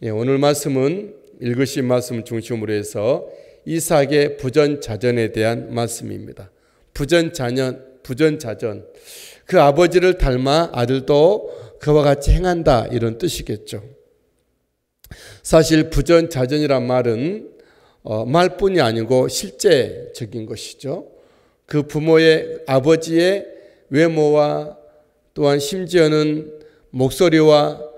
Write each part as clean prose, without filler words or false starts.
오늘 말씀은 읽으신 말씀 중심으로 해서 이삭의 부전자전에 대한 말씀입니다. 부전자전. 그 아버지를 닮아 아들도 그와 같이 행한다, 이런 뜻이겠죠. 사실 부전자전이란 말은 말뿐이 아니고 실제적인 것이죠. 그 부모의 아버지의 외모와 또한 심지어는 목소리와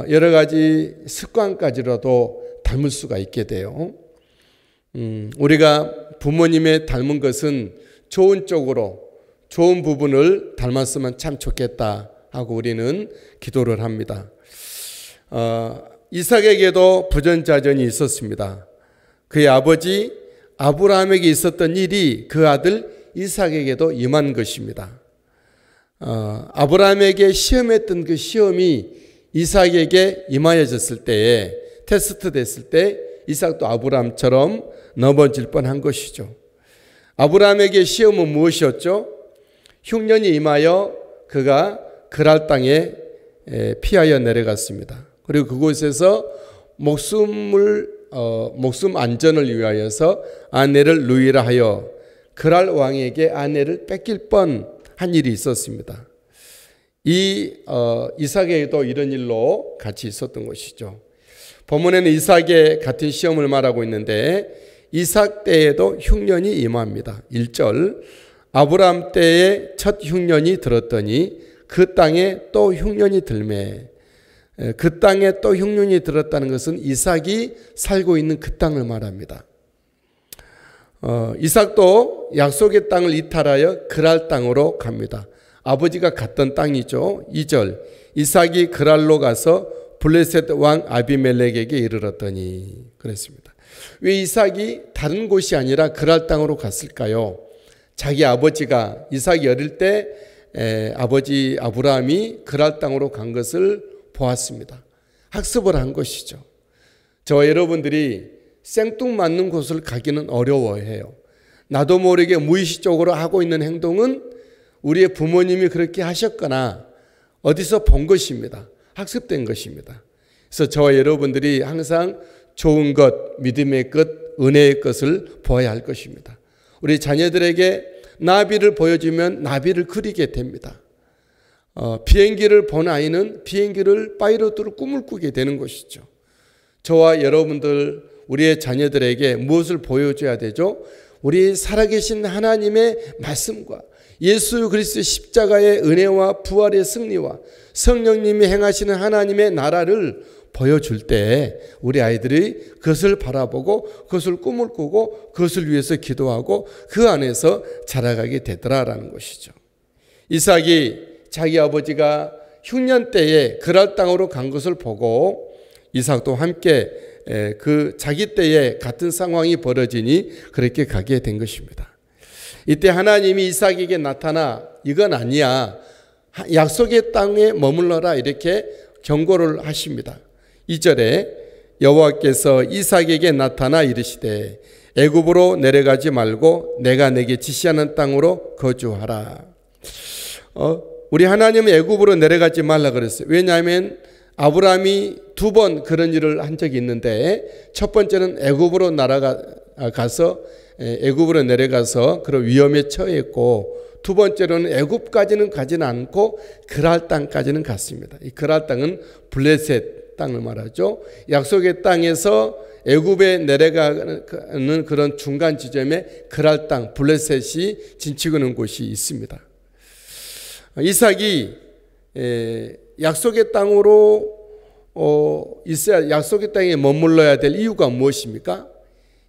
여러 가지 습관까지라도 닮을 수가 있게 돼요. 우리가 부모님의 닮은 것은 좋은 쪽으로, 좋은 부분을 닮았으면 참 좋겠다 하고 우리는 기도를 합니다. 이삭에게도 부전자전이 있었습니다. 그의 아버지 아브라함에게 있었던 일이 그 아들 이삭에게도 임한 것입니다. 아브라함에게 시험했던 그 시험이 이삭에게 임하여졌을 때에, 테스트 됐을 때 이삭도 아브라함처럼 넘어질 뻔한 것이죠. 아브라함에게 시험은 무엇이었죠? 흉년이 임하여 그가 그랄 땅에 피하여 내려갔습니다. 그리고 그곳에서 목숨 안전을 위하여서 아내를 누이라 하여 그랄 왕에게 아내를 뺏길 뻔한 일이 있었습니다. 이삭에게도 이런 일로 같이 있었던 것이죠. 본문에는 이삭의 같은 시험을 말하고 있는데 이삭 때에도 흉년이 임합니다. 1절, 아브라함 때에 첫 흉년이 들었더니 그 땅에 또 흉년이 들매. 그 땅에 또 흉년이 들었다는 것은 이삭이 살고 있는 그 땅을 말합니다. 이삭도 약속의 땅을 이탈하여 그랄 땅으로 갑니다. 아버지가 갔던 땅이죠. 2절, 이삭이 그랄로 가서 블레셋 왕 아비멜렉에게 이르렀더니, 그랬습니다. 왜 이삭이 다른 곳이 아니라 그랄 땅으로 갔을까요? 자기 아버지가, 이삭이 어릴 때 아버지 아브라함이 그랄 땅으로 간 것을 보았습니다. 학습을 한 것이죠. 저와 여러분들이 생뚱맞는 곳을 가기는 어려워해요. 나도 모르게 무의식적으로 하고 있는 행동은 우리의 부모님이 그렇게 하셨거나 어디서 본 것입니다. 학습된 것입니다. 그래서 저와 여러분들이 항상 좋은 것, 믿음의 것, 은혜의 것을 보아야 할 것입니다. 우리 자녀들에게 나비를 보여주면 나비를 그리게 됩니다. 비행기를 본 아이는 비행기를 파이로트로 꿈을 꾸게 되는 것이죠. 저와 여러분들, 우리의 자녀들에게 무엇을 보여줘야 되죠? 우리 살아계신 하나님의 말씀과 예수 그리스도의 십자가의 은혜와 부활의 승리와 성령님이 행하시는 하나님의 나라를 보여줄 때 우리 아이들이 그것을 바라보고 그것을 꿈을 꾸고 그것을 위해서 기도하고 그 안에서 자라가게 되더라라는 것이죠. 이삭이 자기 아버지가 흉년 때에 그랄 땅으로 간 것을 보고 이삭도 함께 그 자기 때에 같은 상황이 벌어지니 그렇게 가게 된 것입니다. 이때 하나님이 이삭에게 나타나 이건 아니야, 약속의 땅에 머물러라, 이렇게 경고를 하십니다. 2절에 여호와께서 이삭에게 나타나 이르시되 애굽으로 내려가지 말고 내가 내게 지시하는 땅으로 거주하라. 우리 하나님은 애굽으로 내려가지 말라 그랬어요. 왜냐하면 아브라함이 2번 그런 일을 한 적이 있는데, 첫 번째는 애굽으로 날아가서 애굽으로 내려가서 그런 위험에 처했고, 두 번째로는 애굽까지는 가지는 않고 그랄 땅까지는 갔습니다. 이 그랄 땅은 블레셋 땅을 말하죠. 약속의 땅에서 애굽에 내려가는 그런 중간 지점에 그랄 땅, 블레셋이 진치고는 곳이 있습니다. 이삭이 약속의 땅으로 있어야, 약속의 땅에 머물러야 될 이유가 무엇입니까?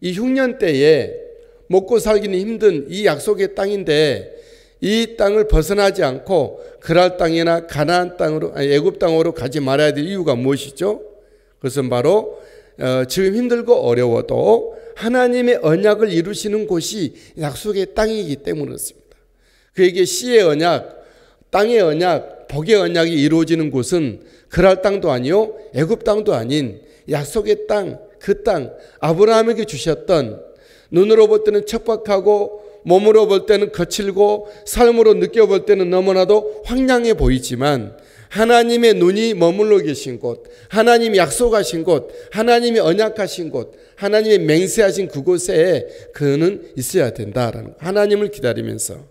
이 흉년 때에 먹고 살기는 힘든 이 약속의 땅인데 이 땅을 벗어나지 않고 그랄 땅이나 가나안 땅으로, 애굽 땅으로 가지 말아야 될 이유가 무엇이죠? 그것은 바로 지금 힘들고 어려워도 하나님의 언약을 이루시는 곳이 약속의 땅이기 때문이었습니다. 그에게 씨의 언약, 땅의 언약, 복의 언약이 이루어지는 곳은 그랄 땅도 아니요 애굽 땅도 아닌 약속의 땅, 그 땅, 아브라함에게 주셨던, 눈으로 볼 때는 척박하고 몸으로 볼 때는 거칠고 삶으로 느껴볼 때는 너무나도 황량해 보이지만 하나님의 눈이 머물러 계신 곳, 하나님이 약속하신 곳, 하나님이 언약하신 곳, 하나님이 맹세하신 그곳에 그는 있어야 된다라는 거. 하나님을 기다리면서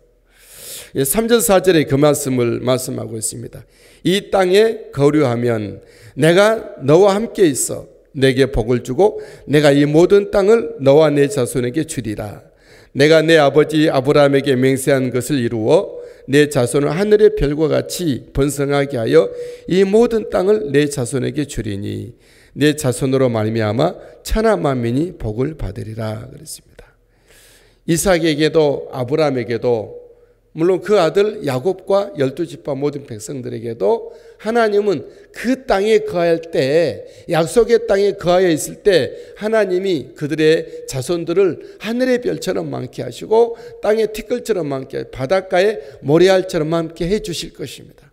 3절 4절에 그 말씀을 말씀하고 있습니다. 이 땅에 거류하면 내가 너와 함께 있어 내게 복을 주고 내가 이 모든 땅을 너와 내 자손에게 주리라. 내가 내 아버지 아브라함에게 맹세한 것을 이루어 내 자손을 하늘의 별과 같이 번성하게 하여 이 모든 땅을 내 자손에게 주리니 내 자손으로 말미암아 천하 만민이 복을 받으리라 그랬습니다. 이삭에게도 아브라함에게도 물론 그 아들 야곱과 12지파 모든 백성들에게도 하나님은 그 땅에 거할 때, 약속의 땅에 거하여 있을 때 하나님이 그들의 자손들을 하늘의 별처럼 많게 하시고 땅의 티끌처럼 많게 하시고 바닷가의 모래알처럼 많게 해 주실 것입니다.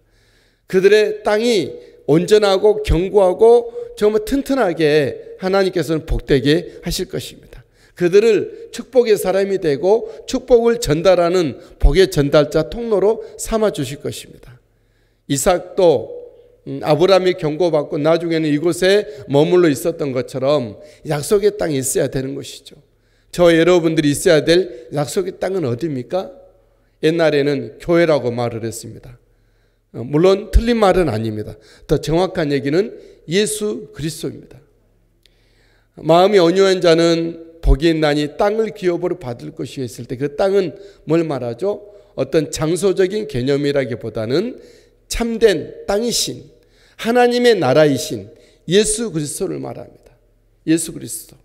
그들의 땅이 온전하고 견고하고 정말 튼튼하게 하나님께서는 복되게 하실 것입니다. 그들을 축복의 사람이 되고 축복을 전달하는 복의 전달자 통로로 삼아 주실 것입니다. 이삭도 아브라함이 경고받고 나중에는 이곳에 머물러 있었던 것처럼 약속의 땅에 있어야 되는 것이죠. 저 여러분들이 있어야 될 약속의 땅은 어디입니까? 옛날에는 교회라고 말을 했습니다. 물론 틀린 말은 아닙니다. 더 정확한 얘기는 예수 그리스도입니다. 마음이 온유한 자는 복이 있나니 땅을 기업으로 받을 것이 있을 때 그 땅은 뭘 말하죠? 어떤 장소적인 개념이라기보다는 참된 땅이신 하나님의 나라이신 예수 그리스도를 말합니다. 예수 그리스도.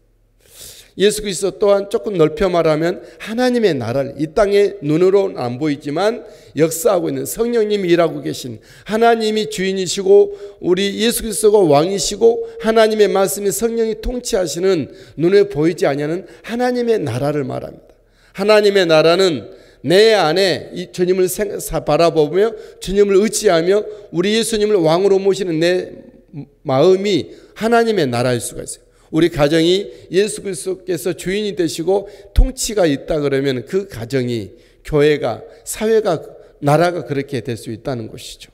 예수 그리스도 또한 조금 넓혀 말하면 하나님의 나라를 이 땅에 눈으로는 안 보이지만 역사하고 있는 성령님이 일하고 계신 하나님이 주인이시고 우리 예수 그리스도가 왕이시고 하나님의 말씀이 성령이 통치하시는 눈에 보이지 아니하는 하나님의 나라를 말합니다. 하나님의 나라는 내 안에 이 주님을 바라보며 주님을 의지하며 우리 예수님을 왕으로 모시는 내 마음이 하나님의 나라일 수가 있어요. 우리 가정이 예수 그리스도께서 주인이 되시고 통치가 있다 그러면 그 가정이 교회가 사회가 나라가 그렇게 될 수 있다는 것이죠.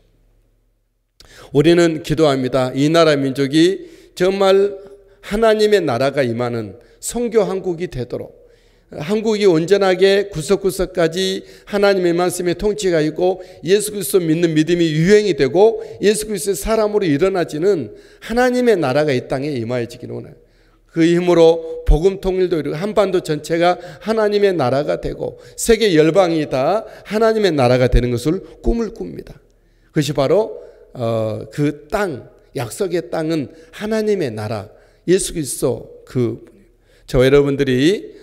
우리는 기도합니다. 이 나라 민족이 정말 하나님의 나라가 임하는 선교 한국이 되도록 한국이 온전하게 구석구석까지 하나님의 말씀에 통치가 있고 예수 그리스도 믿는 믿음이 유행이 되고 예수 그리스도의 사람으로 일어나지는 하나님의 나라가 이 땅에 임하여지기를 원해요. 그 힘으로 복음 통일도 이루고 한반도 전체가 하나님의 나라가 되고 세계 열방이 다 하나님의 나라가 되는 것을 꿈을 꿉니다. 그것이 바로 그 땅, 약속의 땅은 하나님의 나라, 예수 그리스도 저 여러분들이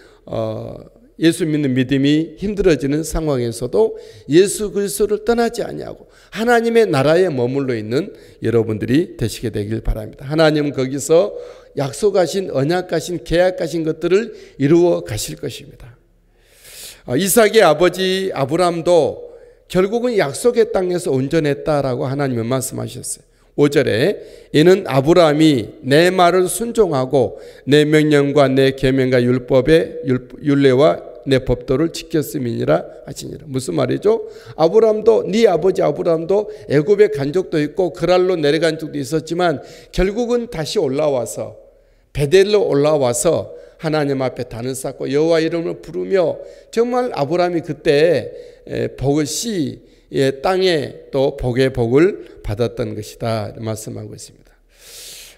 예수 믿는 믿음이 힘들어지는 상황에서도 예수 그리스도를 떠나지 아니하고 하나님의 나라에 머물러 있는 여러분들이 되시게 되길 바랍니다. 하나님은 거기서 약속하신 언약하신 계약하신 것들을 이루어 가실 것입니다. 이삭의 아버지 아브라함도 결국은 약속의 땅에서 온전했다라고 하나님은 말씀하셨어요. 5절에 이는 아브라함이 내 말을 순종하고 내 명령과 내 계명과 율법의 율례와 내 법도를 지켰음이니라 하시니라. 무슨 말이죠? 아브라함도 네 아버지 아브라함도 애굽에 간 적도 있고 그랄로 내려간 적도 있었지만 결국은 다시 올라와서 베델로 올라와서 하나님 앞에 단을 쌓고 여호와 이름을 부르며 정말 아브라함이 그때 복을 땅에 또 복의 복을 받았던 것이다 말씀하고 있습니다.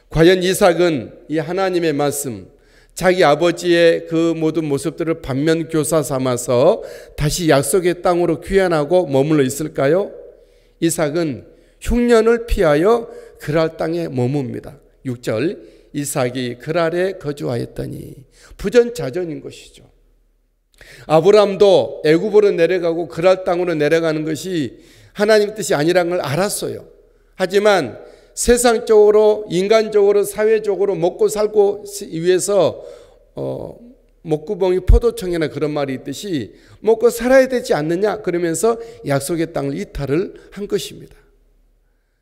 과연 이삭은 이 하나님의 말씀 자기 아버지의 그 모든 모습들을 반면교사 삼아서 다시 약속의 땅으로 귀환하고 머물러 있을까요? 이삭은 흉년을 피하여 그랄 땅에 머뭅니다. 6절 이삭이 그랄에 거주하였더니 부전자전인 것이죠. 아브라함도 애굽으로 내려가고 그랄 땅으로 내려가는 것이 하나님의 뜻이 아니라는 걸 알았어요. 하지만 세상적으로 인간적으로 사회적으로 먹고 살고 위해서 목구멍이 포도청이나 그런 말이 있듯이 먹고 살아야 되지 않느냐 그러면서 약속의 땅을 이탈을 한 것입니다.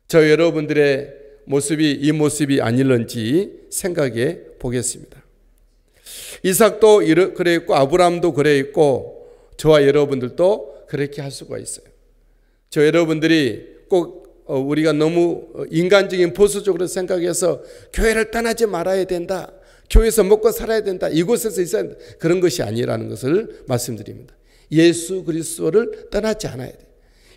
저 여러분들의 모습이 이 모습이 아닐런지 생각해 보겠습니다. 이삭도 그래 있고 아브라함도 그래 있고 저와 여러분들도 그렇게 할 수가 있어요. 저 여러분들이 꼭 우리가 너무 인간적인 보수적으로 생각해서 교회를 떠나지 말아야 된다. 교회에서 먹고 살아야 된다. 이곳에서 있어야 된다. 그런 것이 아니라는 것을 말씀드립니다. 예수 그리스도를 떠나지 않아야 돼요.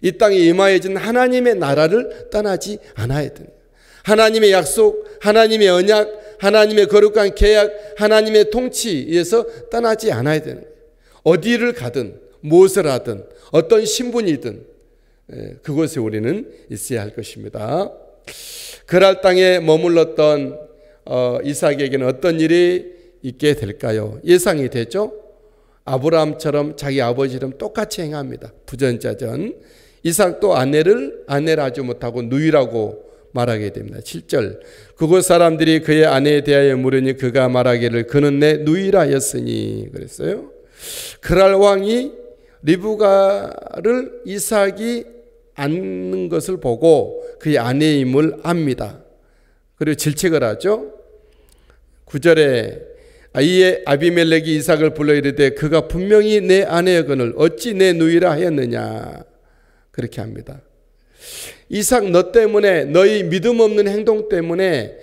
이 땅에 임하여진 하나님의 나라를 떠나지 않아야 됩니다. 하나님의 약속, 하나님의 언약, 하나님의 거룩한 계약, 하나님의 통치에서 떠나지 않아야 되는 거예요. 어디를 가든 무엇을 하든 어떤 신분이든 그곳에 우리는 있어야 할 것입니다. 그랄 땅에 머물렀던 이삭에게는 어떤 일이 있게 될까요? 예상이 되죠? 아브라함처럼 자기 아버지처럼 똑같이 행합니다. 부전자전. 이삭도 아내를 하지 못하고 누이라고 말하게 됩니다. 7절. 그곳 사람들이 그의 아내에 대하여 물으니 그가 말하기를 그는 내 누이라였으니 그랬어요. 그랄 왕이 리브가를 이삭이 안는 것을 보고 그의 아내임을 압니다. 그리고 질책을 하죠. 9절에 이에 아비멜렉이 이삭을 불러 이르되 그가 분명히 내 아내여거늘 어찌 내 누이라 하였느냐 그렇게 합니다. 이삭 너 때문에 너희 믿음 없는 행동 때문에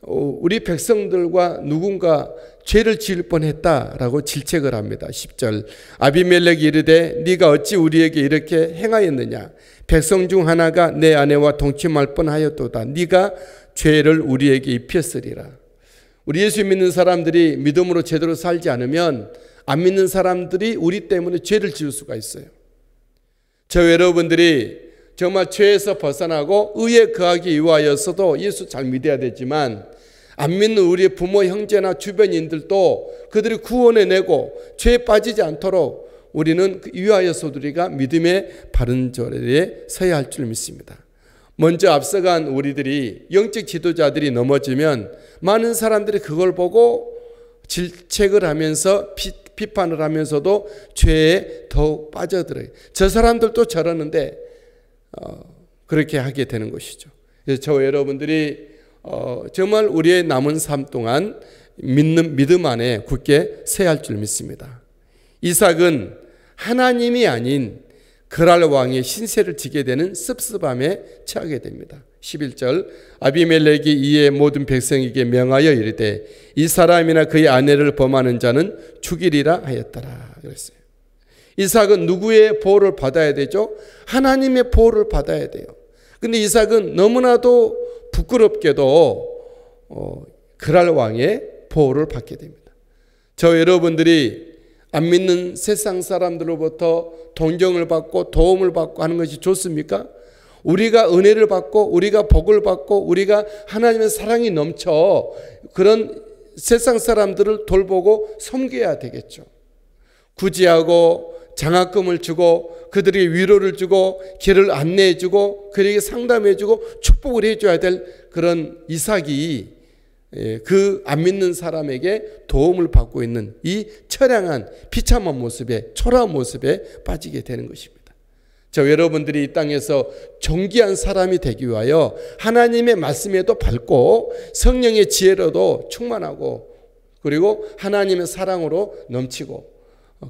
우리 백성들과 누군가 죄를 지을 뻔했다라고 질책을 합니다. 10절 아비멜렉이 이르되 네가 어찌 우리에게 이렇게 행하였느냐 백성 중 하나가 내 아내와 동침할 뻔하였도다 네가 죄를 우리에게 입혔으리라. 우리 예수 믿는 사람들이 믿음으로 제대로 살지 않으면 안 믿는 사람들이 우리 때문에 죄를 지을 수가 있어요. 저 여러분들이 정말 죄에서 벗어나고 의에 거하기 위하여서도 예수 잘 믿어야 되지만 안 믿는 우리의 부모 형제나 주변인들도 그들이 구원해내고 죄에 빠지지 않도록 우리는 위하여서도 우리가 믿음의 바른 자리에 서야 할 줄 믿습니다. 먼저 앞서간 우리들이 영적 지도자들이 넘어지면 많은 사람들이 그걸 보고 질책을 하면서 비판을 하면서도 죄에 더욱 빠져들어요. 저 사람들도 저러는데 그렇게 하게 되는 것이죠. 그래서 저 여러분들이 정말 우리의 남은 삶 동안 믿음 안에 굳게 서야 할 줄 믿습니다. 이삭은 하나님이 아닌 그랄 왕의 신세를 지게 되는 습습함에 처하게 됩니다. 11절 아비멜렉이 이에 모든 백성에게 명하여 이르되 이 사람이나 그의 아내를 범하는 자는 죽이리라 하였더라 그랬어요. 이삭은 누구의 보호를 받아야 되죠? 하나님의 보호를 받아야 돼요. 근데 이삭은 너무나도 부끄럽게도 그랄 왕의 보호를 받게 됩니다. 저 여러분들이 안 믿는 세상 사람들로부터 동정을 받고 도움을 받고 하는 것이 좋습니까? 우리가 은혜를 받고 우리가 복을 받고 우리가 하나님의 사랑이 넘쳐 그런 세상 사람들을 돌보고 섬겨야 되겠죠. 구제하고 장학금을 주고 그들에게 위로를 주고 길을 안내해 주고 그들에게 상담해 주고 축복을 해줘야 될 그런 이삭이 그 안 믿는 사람에게 도움을 받고 있는 이 처량한 비참한 모습에 초라한 모습에 빠지게 되는 것입니다. 저 여러분들이 이 땅에서 존귀한 사람이 되기 위하여 하나님의 말씀에도 밝고 성령의 지혜로도 충만하고 그리고 하나님의 사랑으로 넘치고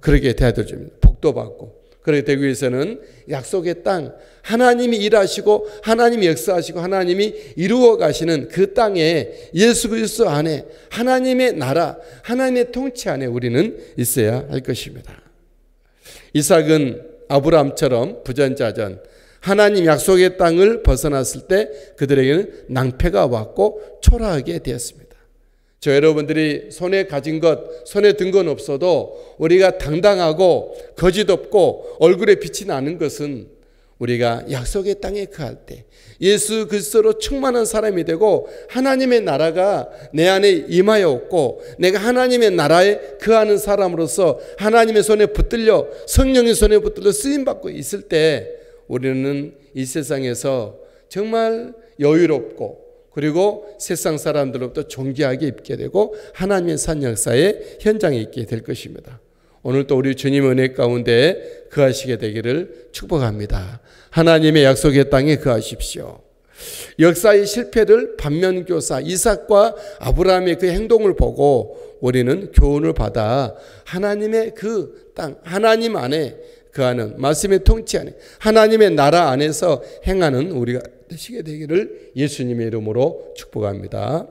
그렇게 되어야 됩니다. 복도 받고 그렇게 되기 위해서는 약속의 땅 하나님이 일하시고 하나님이 역사하시고 하나님이 이루어 가시는 그 땅에 예수 그리스도 안에 하나님의 나라 하나님의 통치 안에 우리는 있어야 할 것입니다. 이삭은 아브라함처럼 부전자전 하나님 약속의 땅을 벗어났을 때 그들에게는 낭패가 왔고 초라하게 되었습니다. 저 여러분들이 손에 가진 것, 손에 든 건 없어도 우리가 당당하고 거짓 없고 얼굴에 빛이 나는 것은 우리가 약속의 땅에 거할 때 예수 그리스도로 충만한 사람이 되고 하나님의 나라가 내 안에 임하여 없고 내가 하나님의 나라에 거하는 사람으로서 하나님의 손에 붙들려 성령의 손에 붙들려 쓰임받고 있을 때 우리는 이 세상에서 정말 여유롭고 그리고 세상 사람들로부터 존귀하게 입게 되고 하나님의 산 역사의 현장에 있게 될 것입니다. 오늘도 우리 주님의 은혜 가운데 거하시게 되기를 축복합니다. 하나님의 약속의 땅에 거하십시오. 역사의 실패를 반면교사 이삭과 아브라함의 그 행동을 보고 우리는 교훈을 받아 하나님의 그 땅, 하나님 안에 그 안은 말씀의 통치 안에 하나님의 나라 안에서 행하는 우리가 되시게 되기를 예수님의 이름으로 축복합니다.